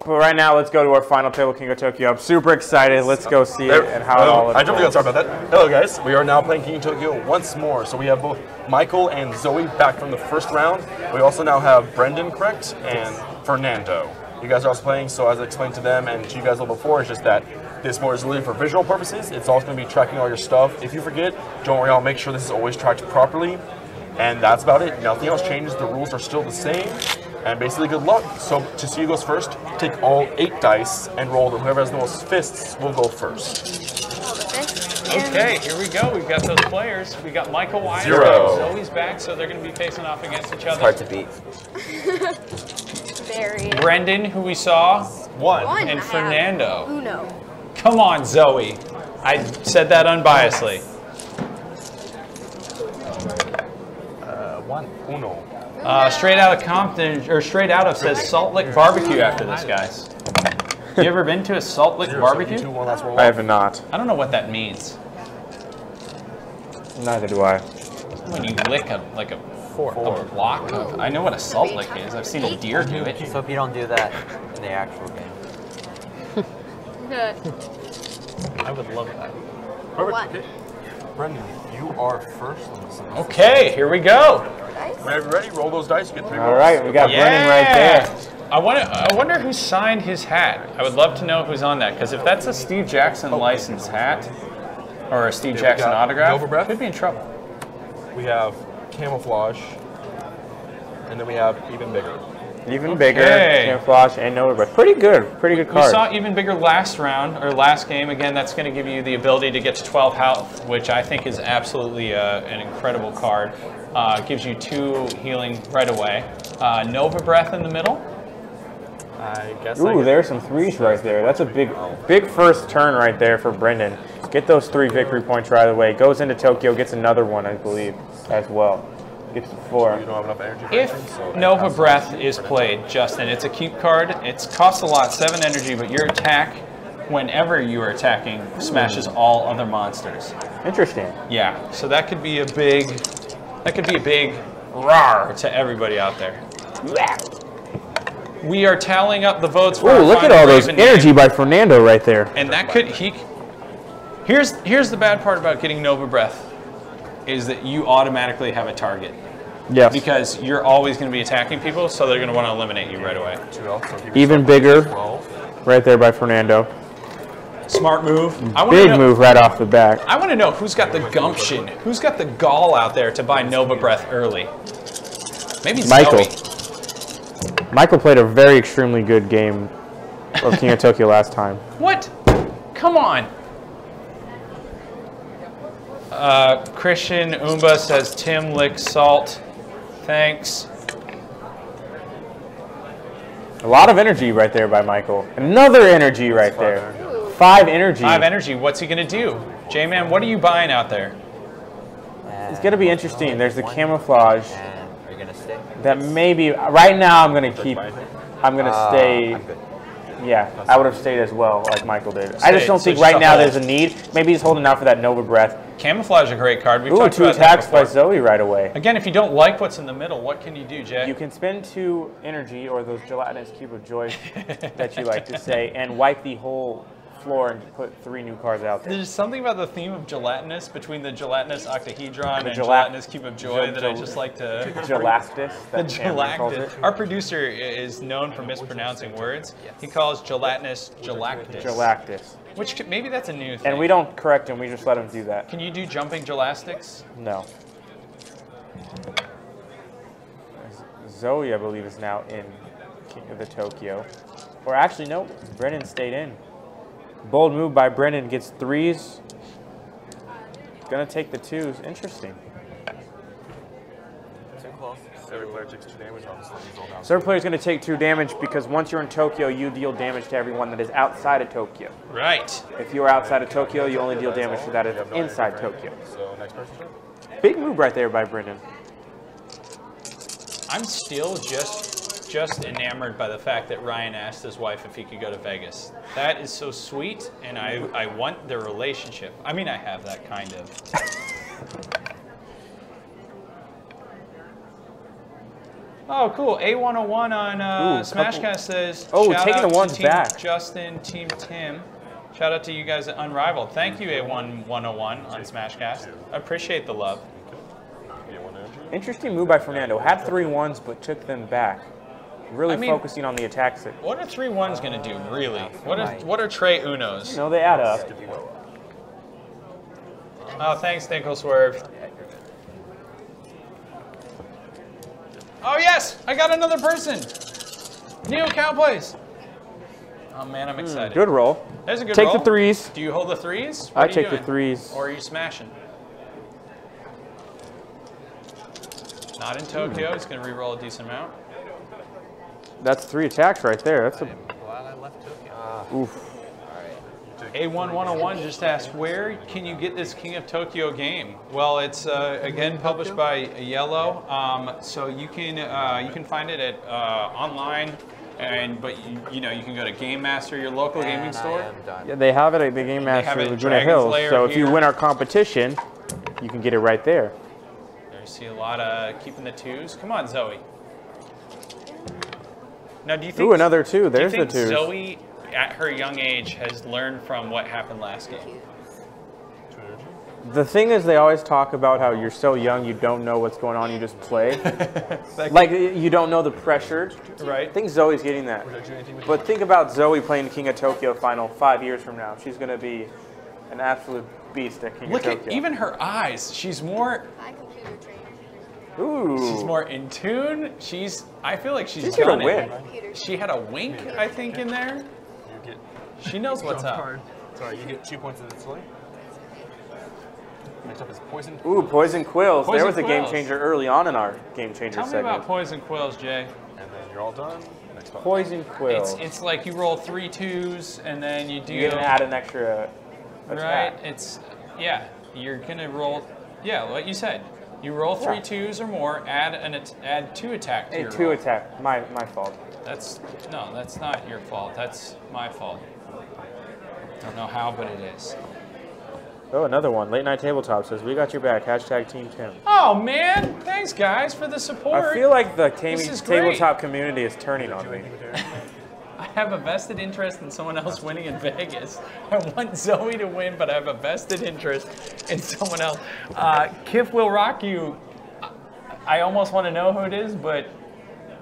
But right now, let's go to our final table, King of Tokyo. I'm super excited. Let's go see it and how it all I jumped in. Sorry about that. Hello, guys. We are now playing King of Tokyo once more. So we have both Michael and Zoe back from the first round. We also now have Brendan, correct, and Fernando. You guys are also playing, so as I explained to them and to you guys a little before, it's just that this more is really for visual purposes. It's also going to be tracking all your stuff. If you forget, don't worry, I'll make sure this is always tracked properly. And that's about it. Nothing else changes. The rules are still the same. And basically, good luck. So, to see who goes first, take all 8 dice and roll them. Whoever has the most fists will go first. Okay, here we go. We've got those players. We got Michael Wyatt. 0. Zoe's back, so they're going to be facing off against each other. Hard to beat. Very. Brendan, who we saw, 1. and Fernando. Uno. Come on, Zoe. I said that unbiasedly. 1. Uno. Straight out of Compton, or straight out of says Salt Lick Barbecue after this, guys. You ever been to a Salt Lick Barbecue? I have not. I don't know what that means. Neither do I. When you lick a block of, I know what a salt lick is. I've seen a deer do it. So if you don't do that in the actual game. I would love that. Perfect. Brendan, you are first on this. Okay, here we go. Whenever you're ready, roll those dice. You get 3 rolls. All right, we got Brennan right there. I wonder who signed his hat. I would love to know who's on that, because if that's a Steve Jackson licensed hat, or a Steve Jackson autograph, could be in trouble. We have Camouflage, and then we have Even Bigger. Even Bigger, Camouflage, and Nova Breath. Pretty good card. We saw Even Bigger last round, or last game. Again, that's going to give you the ability to get to 12 health, which I think is absolutely an incredible card. Gives you 2 healing right away. Nova Breath in the middle. I guess. Ooh, there's some 3s right there. That's a big first turn right there for Brendan. Get those 3 victory points right away. Goes into Tokyo, gets another one, I believe, as well. Gets 4. You don't have enough energy. If Nova Breath is played, Justin, it's a keep card. It costs a lot, 7 energy, but your attack, whenever you are attacking, smashes all other monsters. Interesting. Yeah, so that could be a big, rawr to everybody out there. We are tallying up the votes for Ooh, look at all those energy by Fernando right there. And that could, here's the bad part about getting Nova Breath, is that you automatically have a target. Yes. Because you're always going to be attacking people, so they're going to want to eliminate you right away. Even Bigger, right there by Fernando. Smart move. Big move right off the bat. I want to know who's got the gumption, who's got the gall out there to buy Nova Breath early. Maybe Michael. Zoe. Michael played a very extremely good game of King of Tokyo last time. What? Come on. Christian Oomba says Tim licks salt. Thanks. A lot of energy right there by Michael. Another energy right there. 5 energy. 5 energy. What's he going to do? J-Man, what are you buying out there? It's going to be interesting. There's the Camouflage. Are you going to stay? That maybe, right now I'm going to keep, I'm going to stay. I'm good. Yeah, I would have stayed as well, like Michael did. I just don't think right now there's a need. Maybe he's holding out for that Nova Breath. Camouflage is a great card. We've Ooh, talked 2 about attacks that by before. Zoe right away. Again, if you don't like what's in the middle, what can you do, Jay? You can spend 2 energy, or those gelatinous cube of joy that you like to say, and wipe the whole floor and put 3 new cards out there. There's something about the theme of gelatinous between the gelatinous octahedron and gela- gelatinous cube of joy that I just like to... Gelactus. The Gelactus. Our producer is known for mispronouncing words. He calls gelatinous Gelactus. Gelactus. Which maybe that's a new thing. And we don't correct him, we just let him do that. Can you do jumping gelastics? No. Zoe, I believe, is now in King of the Tokyo. Or actually, no, Brennan stayed in. Bold move by Brennan, gets 3s. Gonna take the 2s. Interesting. Too close. Every player takes 2 damage, obviously. Third player is going to take 2 damage because once you're in Tokyo, you deal damage to everyone that is outside of Tokyo. Right. If you are outside of Tokyo, you only deal damage to that is inside Tokyo. So next person. Big move right there by Brendan. I'm still just enamored by the fact that Ryan asked his wife if he could go to Vegas. That is so sweet, and I want their relationship. I mean, I have that kind of. Oh, cool. A101 on Smashcast says, Oh, shout taking out the ones to Team back. Justin, Team Tim. Shout out to you guys at Unrivaled. Thank you, A101 on Smashcast. I appreciate the love. Interesting move by Fernando. Had 3 ones, but took them back. Really focusing on the attack set. What are 3 ones going to do, really? What are Trey Unos? No, they add up. Oh, thanks, Dinkle Swerve. Oh, yes! I got another person! Neo Cowboys! Oh, man, I'm excited. Good roll. There's a good Take roll. the 3s. Do you hold the 3s? I take the 3s. Or are you smashing? Not in Tokyo. He's going to re-roll a decent amount. That's 3 attacks right there. That's a Glad I left Tokyo. oof. A1101 just asked, where can you get this King of Tokyo game? Well, it's again published by Yellow, so you can find it at online, but you can go to Game Master, your local gaming store. I am done. Yeah, they have it at the Game have Master it in Laguna Dragon's Hills. Lair So if you here. win our competition, you can get it right there. There you see a lot of keeping the 2s. Come on, Zoe. Now, do you think? Ooh, another 2. There's do you the think 2s. Zoe, at her young age, has learned from what happened last game? The thing is, they always talk about how you're so young, you don't know what's going on, you just play. Like, you don't know the pressure. Right. I think Zoe's getting that. But think about Zoe playing King of Tokyo final 5 years from now. She's going to be an absolute beast at King Look of at Tokyo. even her eyes. She's more Ooh. She's more in tune. I feel like she's here to done it. win. She had a wink, I think, in there. She knows what's up. Sorry, you get 2 points of display. Next up is Poison. Ooh, Poison Quills. Poison There was a game Quills. changer early on in our game changer Tell me segment. about Poison Quills, Jay. And then you're all done. Next up. Poison Quills. It's like you roll 3 2s and then you do. You can add an extra right. attack. You're gonna roll. Yeah, what you said. You roll 3 2s or more. Add 2 attack to Hey, your 2 roll. attack. My fault. That's not your fault. That's my fault. I don't know how, but it is. Oh, another one. Late Night Tabletop says, we got your back. Hashtag Team Tim. Oh man, thanks guys for the support. I feel like the This is great. tabletop community is turning on me. I have a vested interest in someone else winning in Vegas. I want Zoe to win, but I have a vested interest in someone else. Kif will rock you. I almost want to know who it is, but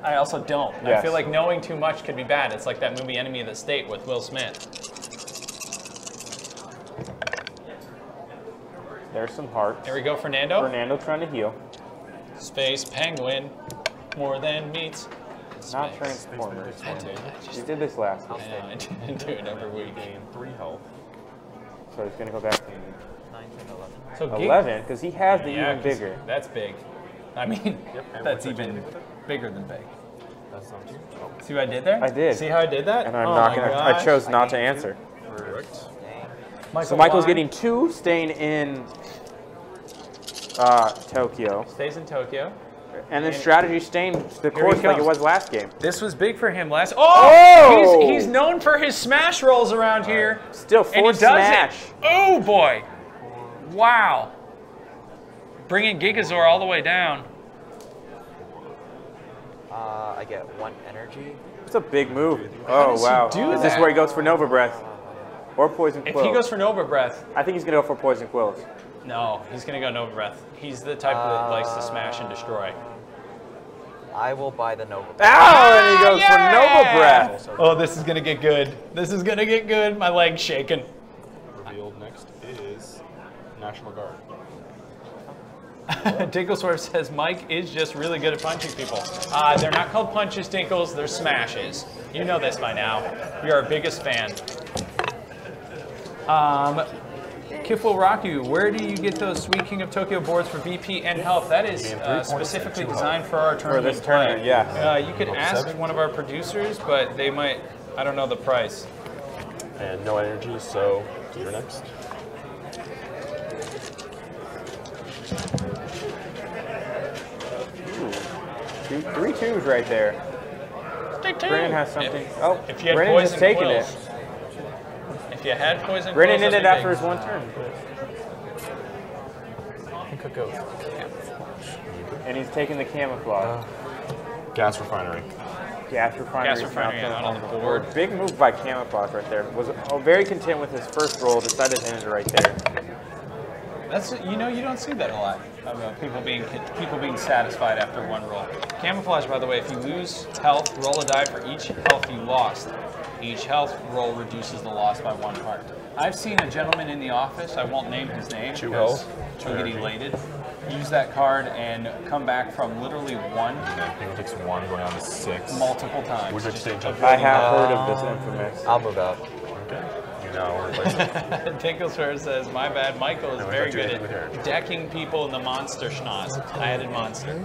I also don't. Yes. I feel like knowing too much could be bad. It's like that movie Enemy of the State with Will Smith. There's some hearts. Here we go, Fernando. Fernando trying to heal. Space Penguin, more than meets. Not Space. Transformers. I did. He did this last week. I didn't do it every week. Gain 3 health. So he's going to go back to 9, 10, 11. So 11, because he has the Yeah, even 'cause bigger. That's big. I mean, and that's what's that even do with it? bigger than big. That's not you. Oh, See what I did there? I did. See how I did that? And I'm Oh not my going to, gosh. I chose not to answer. correct. Dang. So Michael's Wine getting 2, staying in Tokyo. stays in Tokyo. And then strategy staying the Here he course like it comes. was last game. This was big for him last. Oh! He's known for his smash rolls around here. Still And he forward does smash. it. Oh boy! Wow. Bringing Gigazor all the way down. I get 1 energy. It's a big move. How Oh, does he wow. do Is this that? where he goes for Nova Breath? Or Poison If Quill? he goes for Nova Breath, I think he's going to go for Poison Quills. no, he's gonna go Nova Breath. He's the type that likes to smash and destroy. I will buy the Nova. Ow! And he goes for yeah! Nova Breath. Oh, this is gonna get good. This is gonna get good. My leg's shaking. Revealed next is National Guard. Dinklesworth says Mike is just really good at punching people. They're not called punches, Dinkles. They're smashes. You know this by now. You're our biggest fan. Kif will rock you. Where do you get those sweet King of Tokyo boards for BP and health? That is specifically designed for our tournament. this tournament, play. yeah. You could ask one of our producers, but they might. I don't know the price. And no energy, so you're next. Ooh. 3 2s right there. Brennan has something. Oh, If you had Brennan poison just taking quills. it. If you had poison Brennan quills, ended that'd after be his 1 turn. big. And he's taking the camouflage. Gas refinery. Gas refinery. Gas refinery out on the board. Big move by Camouflage right there. Was very content with his first roll. Decided to end it right there. That's, you know, you don't see that a lot of people being satisfied after one roll. Camouflage, by the way, if you lose health, roll a die for each health you lost. Each health roll reduces the loss by 1 part. I've seen a gentleman in the office, I won't name his name because he'll get elated, use that card and come back from literally 1. I think it takes 1 going on to 6. Multiple times. Would you change up? I have heard of this infamous. I'll move out. Okay. You now replace it. Tinkleswear says, my bad, Michael is No, very don't do good anything with at decking people in the monster schnoz. I added monster.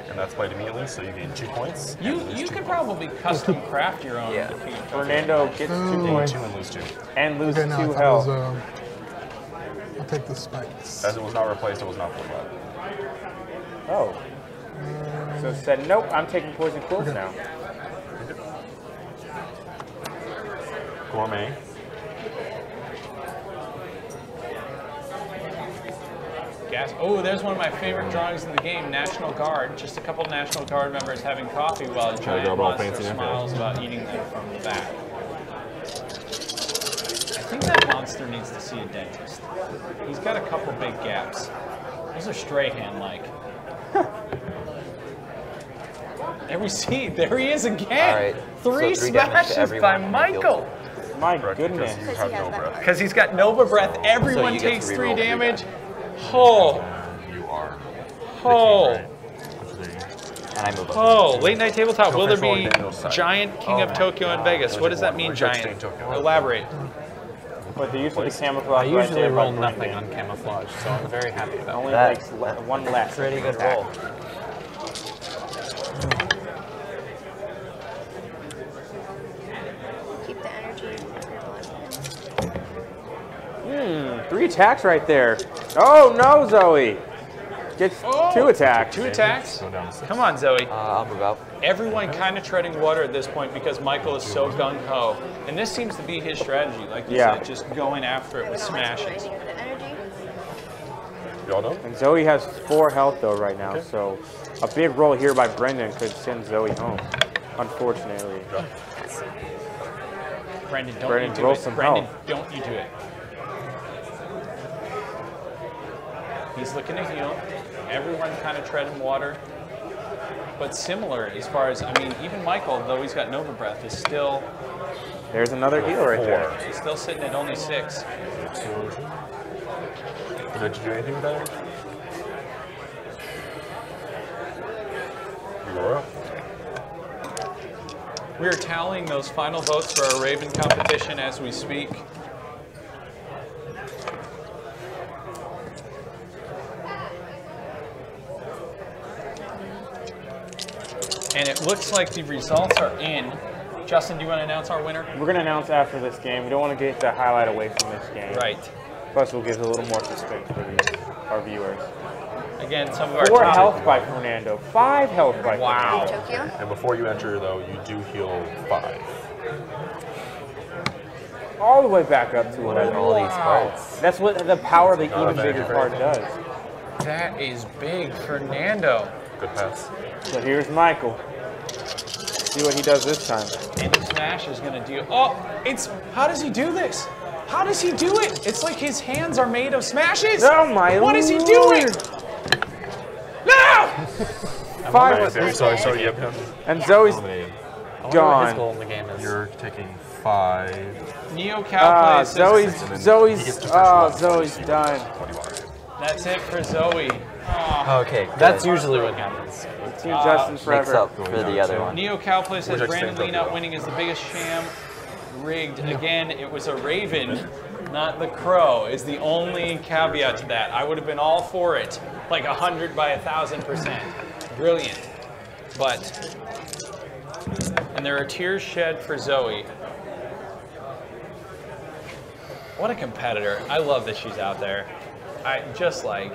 And that's played immediately, so you gain 2 points. You could probably custom craft your own. Yeah. Fernando gets 2 points 2 and lose 2. and loses Okay, 2 no, health. I'll take the spikes. As it was not replaced, it was not pulled out. Oh. So said, nope, I'm taking poison quills Okay. now. Gourmet. Gas. Oh, there's one of my favorite drawings in the game, National Guard. Just a couple National Guard members having coffee while a Try to giant grab all monster fancy now. smiles about eating them from the back. I think that monster needs to see a dentist. He's got a couple big gaps. Those are Strahan-like. There we see, there he is again. All right, So 3 3 damage to smashes by everyone in the field. Michael. My Correct, goodness. because you have no breath. Because he's got Nova Breath, everyone you get to takes reroll 3 3 damage. die. Oh, You are. oh. And I move up. Oh, late night tabletop. Will there Official be Daniel's side. Giant King of Tokyo in Vegas? What does that mean, Giant? Elaborate. But the use of the camouflage I right usually there by roll nothing Brendan on camouflage, so I'm very happy about only That- makes 1 less. Pretty good attack. roll. Keep the energy. 3 attacks right there. Oh no, Zoe. Gets 2 attacks. 2 attacks. Go down to 6. Come on, Zoe. I'll move out. Everyone kind of treading water at this point because Michael is so gung-ho. And this seems to be his strategy, like you Yeah. said, just going after it with smashes. The energy. You all done? And Zoe has 4 health though right now, so a big roll here by Brendan could send Zoe home. Unfortunately. Brendan, don't Brendan, you do roll it. some Brendan, health. don't you do it. He's looking to heal. Everyone kind of treading water. But similar as far as, I mean, even Michael, though he's got Nova Breath, is still, There's another heal right there. he's still sitting at only 6. Did you do anything better? You are up. We are tallying those final votes for our Raven competition as we speak. And it looks like the results are in. Justin, do you want to announce our winner? We're going to announce after this game. We don't want to get the highlight away from this game. Right. Plus, we'll give it a little more suspense for our viewers. Again, some of our 4 top. health by Fernando. 5 health by Wow. Fernando. Tokyo. And before you enter, though, you do heal 5. All the way back up to What are 11. all these cards? That's what the power of the Not even a bad bigger card. card does. That is big, Fernando. Good pass. So here's Michael. See what he does this time. Any smash is going to deal. Oh, it's. How does he do this? How does he do it? It's like his hands are made of smashes. Oh my What is he lord. doing? No! 5 Nice. Sorry, yep. and Zoe's Eliminated. I wonder what gone. his goal in the game is. You're taking 5. Neo Cow plays. Zoe's and then he Zoe's gets to first Zoe's one. done. What do you want to do? That's it for Zoe. Oh. Okay, good. That's usually what happens. Team Justin Makes forever. up for the other one. Neo Cowplay says Which Brandon extent Lee of not you? winning is the biggest sham rigged. Again, it was a Raven, not the Crow, is the only caveat to that. I would have been all for it, like 100 by 1,000%. Brilliant. But, and there are tears shed for Zoe. What a competitor. I love that she's out there. I just like,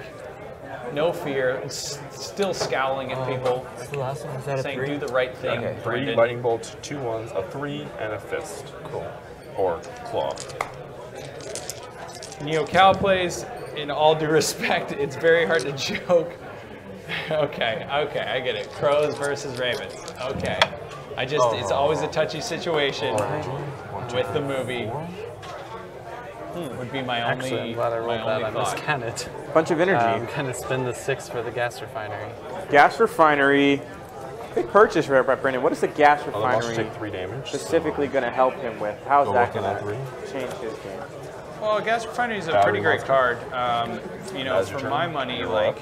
no fear, still scowling at people, What's the last one? Is that a saying 3? do the right thing, Okay. 3 Brendan. lightning bolts, 2 ones, a 3, and a fist. Cool. Or claw. Neo Cal plays, in all due respect, it's very hard to joke Okay, I get it. Crows versus ravens. Okay. It's always a touchy situation with the movie. Would be my only, Actually, I'm glad I rolled that. I thought. miscanned it. Bunch of energy. I'm going to spin the 6 for the gas refinery. Gas refinery. Big purchase right by Brendan. What is the gas Oh, the monster refinery take 3 damage. specifically going to help him with? How's Go that working on going to change his game? Well, Gas Refinery is a Battery pretty great monster. card. You know, As your for turn, my money, you're like,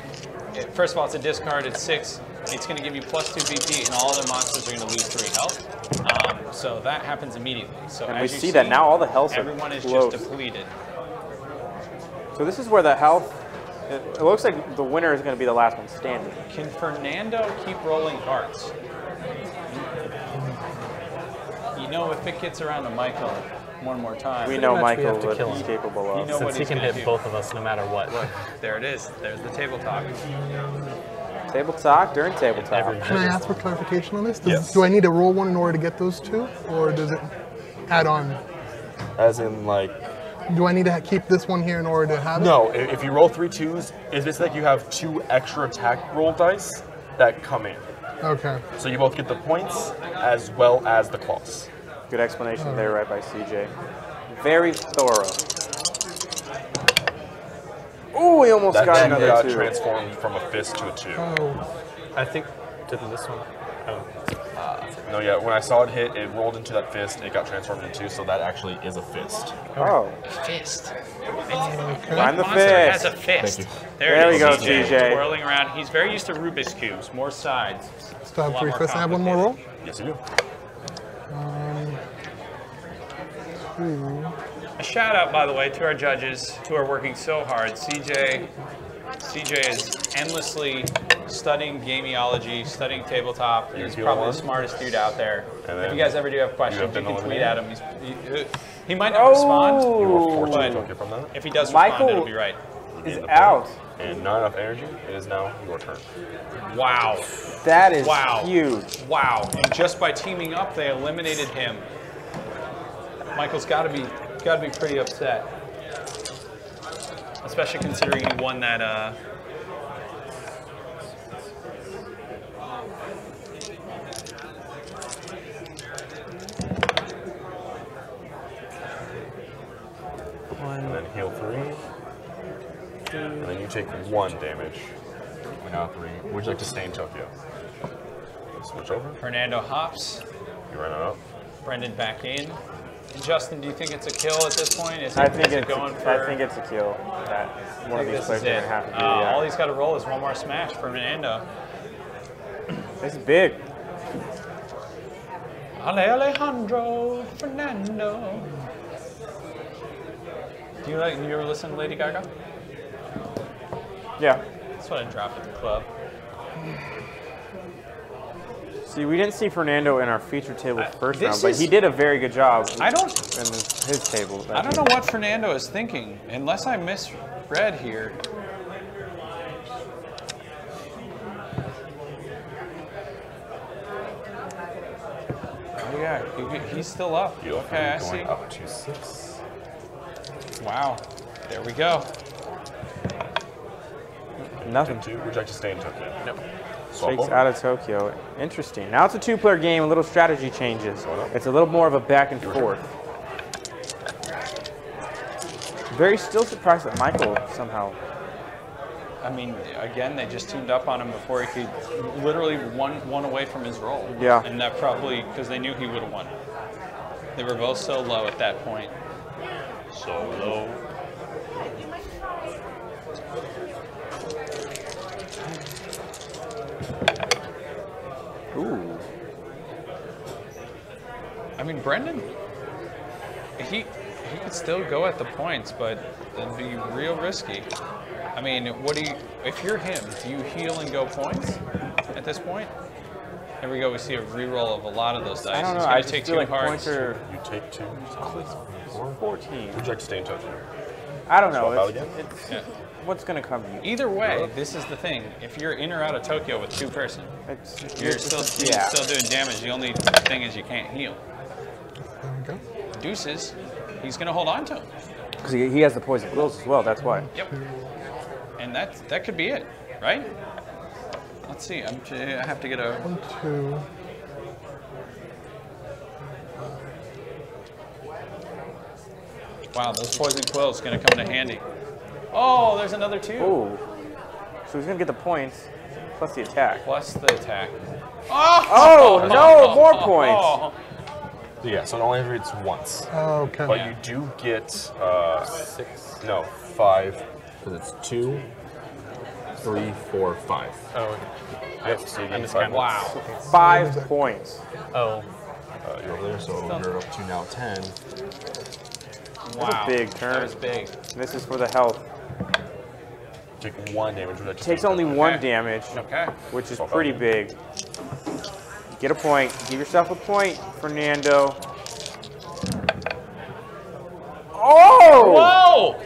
up. first of all, it's a discard. It's 6. It's going to give you +2 VP, and all other monsters are going to lose 3 health. So that happens immediately. So And as we you see that now all the health everyone are is close. just depleted. So this is where the health, it looks like the winner is going to be the last one standing. Can Fernando keep rolling hearts? You know, if it gets around to Michael one more time, We know much we Michael have to what kill he's him. capable of. You know what Since he he's can gonna hit do. both of us no matter what. There it is. There's the table talk. Table talk during table talk. Can I ask for clarification on this? Yes. Do I need to roll one in order to get those 2? Or does it add on? As in, like, Do I need to keep this one here in order to have it? no, if you roll 3 2s, it's just like you have 2 extra attack roll dice that come in. Okay. So you both get the points as well as the claws. Good explanation there right by CJ. Very thorough. Ooh, he almost That got then another got 2. transformed from a fist to a 2. Oh, I think, didn't this one? Oh. No, yeah, when I saw it hit, it rolled into that fist, it got transformed into 2, so that actually is a fist. Oh, Fist. find the Monster has a fist. fist. Thank There it we go, is, CJ. Twirling around. He's very used to Rubik's Cubes. More sides. still A have lot 3 more fists. I have one more roll? Yes, you do. A shout out, by the way, to our judges who are working so hard. CJ is endlessly studying gameology, studying tabletop. He's feel probably one? the smartest dude out there. And If then you guys ever do have questions, have you been can tweet eliminated? at him. He might not respond, You were forced but to took it from that. if he does respond, Michael- it'll be right. Is In the out. point, and not enough energy. It is now your turn. Wow. That is Wow. huge. Wow. And just by teaming up, they eliminated him. Michael's got to be pretty upset. Especially considering he won that And then heal 3. And then you take 1 damage. We now have 3. Would you like to stay in Tokyo? Switch over. Fernando hops. You run it up. Brendan back in. And Justin, do you think it's a kill at this point? Is I it think it's going for? I think it's a kill. That one of these this players is are it. gonna have to do. All Yeah. he's got to roll is one more smash for Fernando. This is big. Alejandro Fernando. Do you ever listen to Lady Gaga? Yeah. That's what I dropped at the club. See, we didn't see Fernando in our feature table first this round, but is- he did a very good job I don't in his table. I don't know what Fernando is thinking, unless I misread here. Oh yeah, he's still up. Heal Okay, I 3 see. going up to 6. Wow, there we go. Nothing. 2. Would you like to stay in Tokyo? Nope. Swap Shakes over. out of Tokyo. Interesting. Now it's a 2-player game, a little strategy changes. It's a little more of a back and forth. Very still surprised that Michael somehow. I mean, again, they just teamed up on him before he could literally one away from his roll. Yeah. And that probably, because they knew he would have won. They were both so low at that point. So low. Ooh. I mean, Brendan, he could still go at the points, but it'd be real risky. I mean, what do you, if you're him, do you heal and go points at this point? Here we go, we see a reroll of a lot of those dice. I don't know. He's I gonna just take feel 2 like cards. points are You take 2. 14. Would you like to stay in Tokyo? I don't know. Swap out It's, again? it's, Yeah. what's going to come? Either way, this is the thing. If you're in or out of Tokyo with 2 person, you're still doing damage. The only thing is you can't heal. There we go. Deuces, he's gonna hold on to him. Because he has the poison quills as well. That's why. Yep. And that could be it, right? Let's see. I have to get a. 1, 2. Wow, those poison quills gonna come in handy. Oh, there's another 2. Ooh. So he's gonna get the points plus the attack. Plus the attack. Oh, Oh no, more points. Oh. Yeah, so it only reads once. Okay. But you do get 6. no 5. Because it's 2, 3, 4, 5. Oh, okay. Yep, so you I'm get just 5. kinda- Wow. 5 points. Oh. You're over there, so you're up to now 10. Wow. a big turn. That was big. This is for the health. Take 1 damage. Which Takes only 1 damage, Okay. which is pretty big. Get a point. Give yourself a point, Fernando. Oh! Whoa!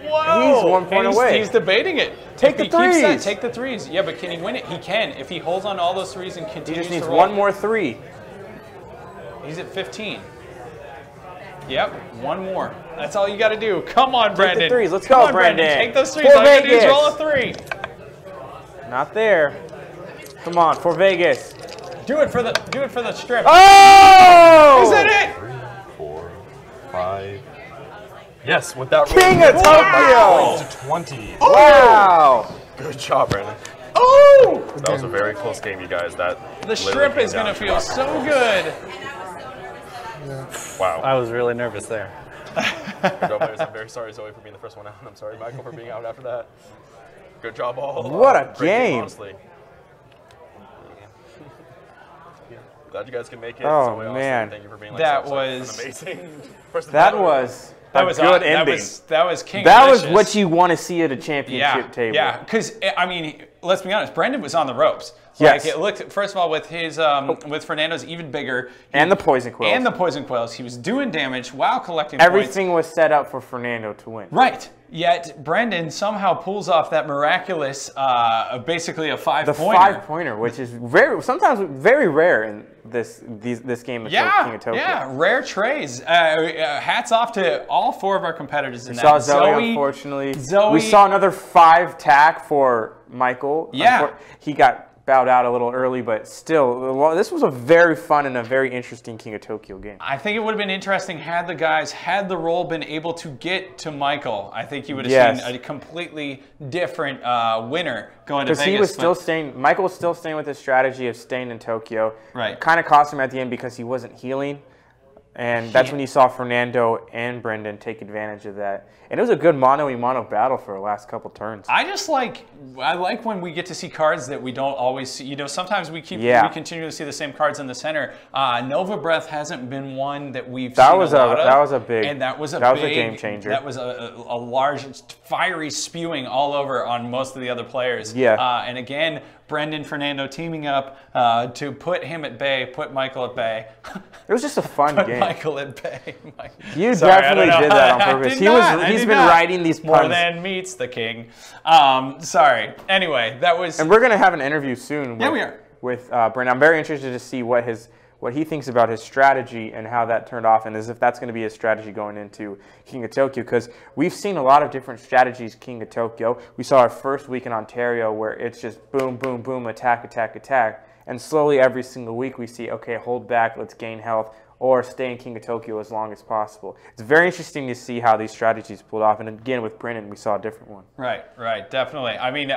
Whoa! He's 1 point And away. He's debating it. Take If the he keeps that, threes. take the 3s. Yeah, but can he win it? He can. If he holds on to all those 3s and He continues just needs to roll. 1 more 3. He's at 15. Yep, 1 more. That's all you got to do. Come on, Brandon. the threes. Let's Come go, on, Brandon. Take those 3s. For All you got to do is Vegas. roll a 3. Not there. Come on, for Vegas. Do it for the strip. Oh! Is that it? 3, 4, 5. Yes, with that King roll, of Tokyo! to 20. Wow! Good job, Brandon. Oh! That was a very close game, you guys. That The strip literally is came going to down feel so good. Wow. I was really nervous there. Good job, players. I'm very sorry, Zoe, for being the first one out. I'm sorry, Michael, for being out after that. Good job, all. What a Great game. honestly. Glad you guys can make it. Oh, Zoe, honestly, man. thank you for being That an was- amazing person. That was a good ending. That was King. That was Delicious. what you want to see at a championship Yeah, table. yeah. Because I mean, let's be honest. Brendan was on the ropes. Yes. Like it looked. First of all, with his with Fernando's even bigger. And the poison quills. And the poison quills. He was doing damage while collecting Everything was set up for Fernando to win. points. Right. Yet Brendan somehow pulls off that miraculous, basically a 5-pointer. The 5-pointer, which is sometimes very rare in this game of King of Tokyo. Yeah, rare trays. Hats off to all 4 of our competitors in We that. saw Zoe, unfortunately. Zoe- We saw another 5 tack for Michael. Yeah. He got bowed out a little early, but still, this was a very fun and a very interesting King of Tokyo game. I think it would have been interesting had the roll been able to get to Michael. I think you would have seen a completely different winner going to Vegas. Because he was still staying, Michael was still staying with his strategy of staying in Tokyo. Right. Kind of cost him at the end because he wasn't healing. And that's when you saw Fernando and Brendan take advantage of that. And it was a good mano-a-mano battle for the last couple turns. I like when we get to see cards that we don't always see. You know, sometimes we continue to see the same cards in the center. Nova Breath hasn't been one that we've seen a lot of. That was a big. And that was a game changer. That was a large, fiery spewing all over on most of the other players. Yeah. And again, Brendan, Fernando teaming up to put him at bay, put Michael at bay. It was just a fun game. Michael at bay. You definitely did that on purpose. He's been writing these puns. More than meets the king. Sorry. Anyway, that was. And we're gonna have an interview soon. Yeah, we are. With Brendan. I'm very interested to see what he thinks about his strategy and how that turned off, and as if that's going to be his strategy going into King of Tokyo, because we've seen a lot of different strategies King of Tokyo. We saw our first week in Ontario where it's just boom, boom, boom, attack, attack, attack, and slowly every single week we see, okay, hold back, let's gain health, or stay in King of Tokyo as long as possible. It's very interesting to see how these strategies pulled off, and again with Brendan we saw a different one. Right, definitely. I mean,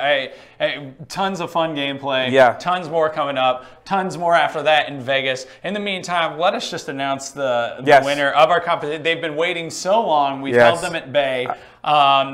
tons of fun gameplay, tons more coming up, tons more after that in Vegas. In the meantime, let us just announce the winner of our competition. They've been waiting so long, we've held them at bay. I'll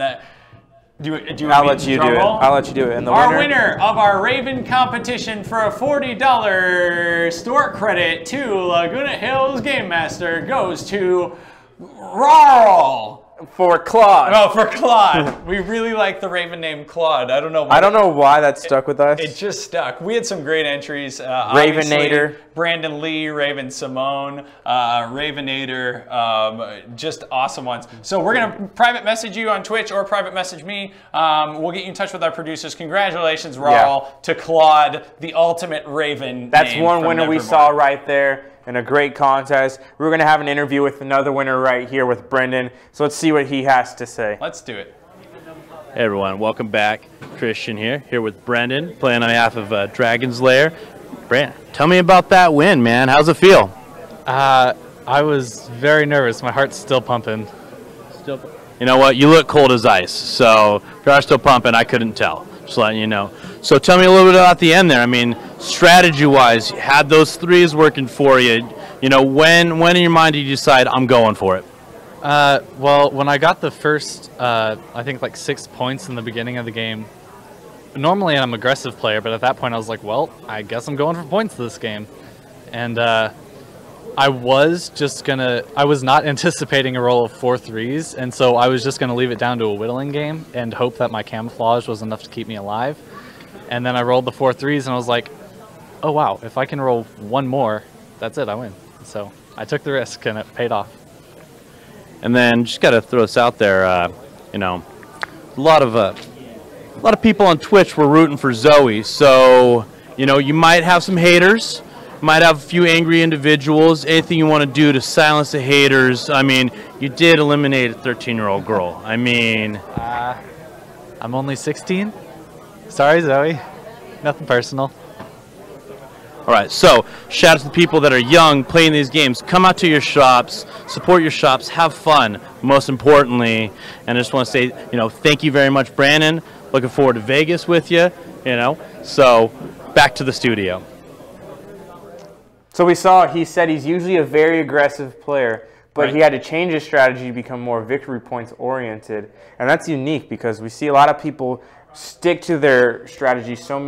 let you do it. I'll let you do it. And our winner of our Raven competition for a $40 store credit to Laguna Hills Game Master goes to Rawr. For Claude. Oh, for Claude. We really like the Raven name Claude. I don't know why that stuck with us. It just stuck. We had some great entries. Ravenator. Brandon Lee, Raven Simone, Ravenator, just awesome ones. So we're going to private message you on Twitch or private message me. We'll get you in touch with our producers. Congratulations, Raul, to Claude, the ultimate Raven. That's one winner we saw right there. In a great contest. We're going to have an interview with another winner right here with Brendan. So let's see what he has to say. Let's do it. Hey everyone, welcome back. Christian here with Brendan, playing on behalf of Dragon's Lair. Brent, tell me about that win, man. How's it feel? I was very nervous. My heart's still pumping. You know what? You look cold as ice, so if you are still pumping, I couldn't tell. Just letting you know. So tell me a little bit about the end there. I mean, strategy-wise, you had those threes working for you. You know, when in your mind did you decide I'm going for it? Well, when I got the first, I think like 6 points in the beginning of the game, normally I'm an aggressive player, but at that point I was like, well, I guess I'm going for points this game. And I was not anticipating a roll of 4 threes, and so I was just going to leave it down to a whittling game and hope that my camouflage was enough to keep me alive. And then I rolled the 4 threes, and I was like, oh wow, if I can roll 1 more, that's it, I win. So I took the risk, and it paid off. And then just got to throw this out there, you know, a lot of people on Twitch were rooting for Zoe. So, you know, you might have some haters, might have a few angry individuals. Anything you want to do to silence the haters? I mean, you did eliminate a 13-year-old girl. I mean, I'm only 16. Sorry, Zoe. Nothing personal. All right, so shout out to the people that are young playing these games. Come out to your shops, support your shops, have fun, most importantly. And I just want to say, you know, thank you very much, Brandon. Looking forward to Vegas with you, you know. So back to the studio. So he said he's usually a very aggressive player, but he had to change his strategy to become more victory points oriented. And that's unique because we see a lot of people stick to their strategy so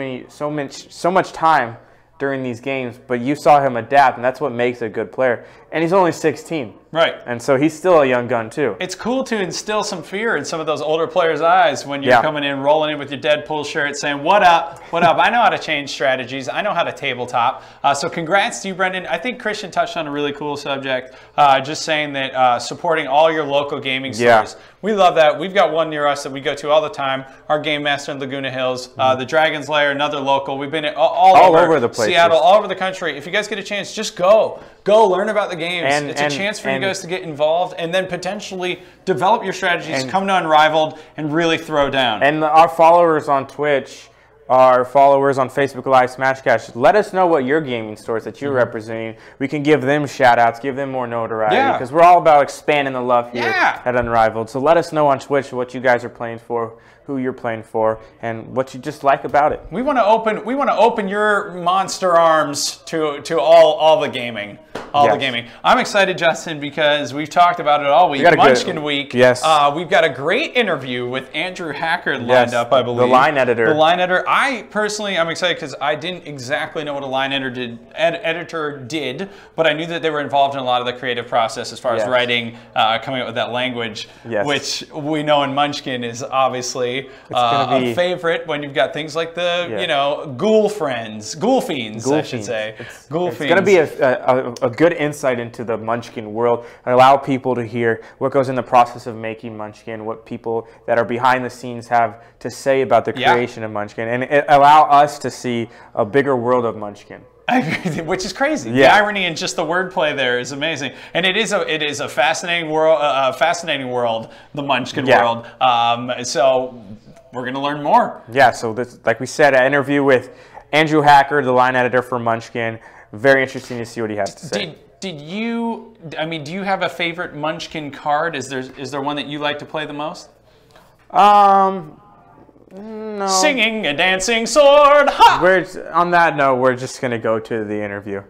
much time during these games, but you saw him adapt, and that's what makes a good player. And he's only 16. Right. And so he's still a young gun, too. It's cool to instill some fear in some of those older players' eyes when you're coming in, rolling in with your Deadpool shirt, saying, what up, what up? I know how to change strategies. I know how to tabletop. So congrats to you, Brendan. I think Christian touched on a really cool subject, just saying that supporting all your local gaming stores. We love that. We've got one near us that we go to all the time, our Game Master in Laguna Hills, the Dragon's Lair, another local. We've been all over the place. Seattle, all over the country. If you guys get a chance, just go. Go learn about the games. It's a chance for you guys to get involved and then potentially develop your strategies, come to Unrivaled, and really throw down. And our followers on Twitch, our followers on Facebook Live, Smashcast, let us know what your gaming stores that you're representing. We can give them shout-outs, give them more notoriety, because we're all about expanding the love here at Unrivaled. So let us know on Twitch what you guys are playing for, who you're playing for, and what you just like about it. We want to open your monster arms to all the gaming. The gaming. I'm excited, Justin, because we've talked about it all week. Munchkin Week. Yes. We've got a great interview with Andrew Hackard lined up, I believe. The line editor. The line editor. I personally, I'm excited because I didn't exactly know what a line editor did, but I knew that they were involved in a lot of the creative process as far as writing, coming up with that language, which we know in Munchkin is obviously a favorite when you've got things like the, you know, ghoul fiends, I should say. It's going to be a good insight into the Munchkin world and allow people to hear what goes in the process of making Munchkin, what people that are behind the scenes have to say about the creation of Munchkin, and it allow us to see a bigger world of Munchkin. Which is crazy. The irony and just the wordplay there is amazing, and it is a fascinating world, the Munchkin world. So we're gonna learn more. Yeah. So this, like we said, an interview with Andrew Hackard, the line editor for Munchkin. Very interesting to see what he has to say. Do you have a favorite Munchkin card? Is there one that you like to play the most? No. Singing a dancing sword. Ha! On that note, we're just going to go to the interview.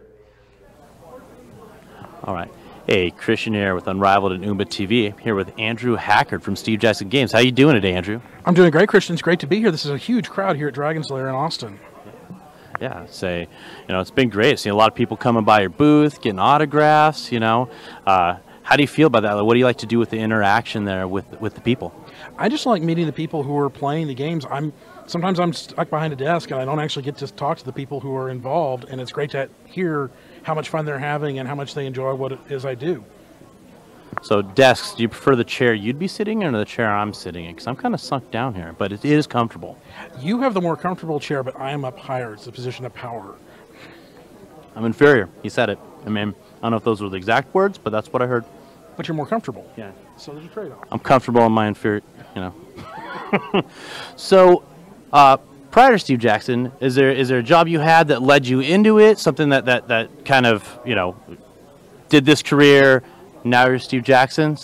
All right. Hey, Christian here with Unrivaled and Oomba TV. I'm here with Andrew Hackard from Steve Jackson Games. How you doing today, Andrew? I'm doing great, Christian. It's great to be here. This is a huge crowd here at Dragon's Lair in Austin. Yeah, it's been great. Seeing a lot of people coming by your booth, getting autographs, you know. How do you feel about that? Like, what do you like to do with the interaction there with the people? I just like meeting the people who are playing the games. Sometimes I'm stuck behind a desk and I don't actually get to talk to the people who are involved, and it's great to hear how much fun they're having and how much they enjoy what it is I do. So desks, do you prefer the chair you'd be sitting in or the chair I'm sitting in? Because I'm kind of sunk down here, but it is comfortable. You have the more comfortable chair, but I am up higher. It's a position of power. I'm inferior. He said it. I mean, I don't know if those were the exact words, but that's what I heard. But you're more comfortable. Yeah. So there's a trade-off. I'm comfortable in my inferior, you know. So, prior to Steve Jackson, is there a job you had that led you into it? Something that kind of, you know, did this career? Now you're Steve Jackson.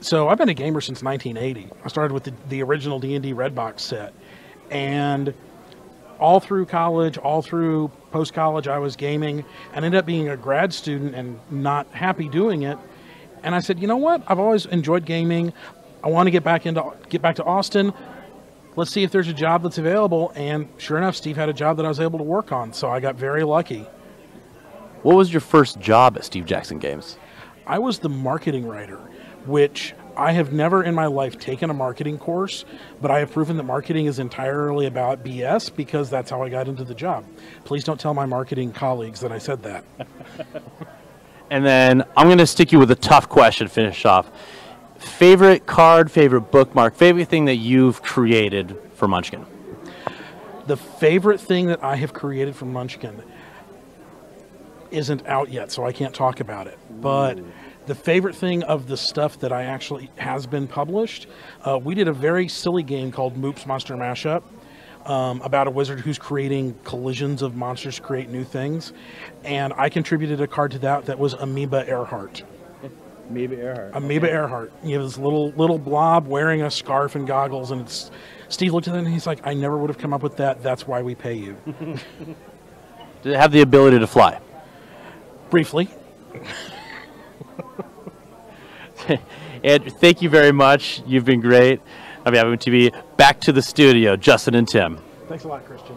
So I've been a gamer since 1980. I started with the original D&D Redbox set, and all through college, all through post-college, I was gaming, and ended up being a grad student and not happy doing it. And I said, you know what? I've always enjoyed gaming. I want to get back to Austin. Let's see if there's a job that's available. And sure enough, Steve had a job that I was able to work on, so I got very lucky. What was your first job at Steve Jackson Games? I was the marketing writer, which I have never in my life taken a marketing course, but I have proven that marketing is entirely about BS because that's how I got into the job. Please don't tell my marketing colleagues that I said that. And then I'm going to stick you with a tough question to finish off. Favorite card, favorite bookmark, favorite thing that you've created for Munchkin? The favorite thing that I have created for Munchkin isn't out yet, so I can't talk about it. But the favorite thing of the stuff that I actually has been published, we did a very silly game called Moop's Monster Mashup about a wizard who's creating collisions of monsters to create new things. And I contributed a card to that was Amoeba Earhart. Amoeba Earhart. Amoeba Earhart. You have this little blob wearing a scarf and goggles, and it's Steve looked at it and he's like, I never would have come up with that. That's why we pay you. Did it have the ability to fly? Briefly. Andrew, thank you very much. You've been great. On behalf of TV, back to the studio, Justin and Tim. Thanks a lot, Christian.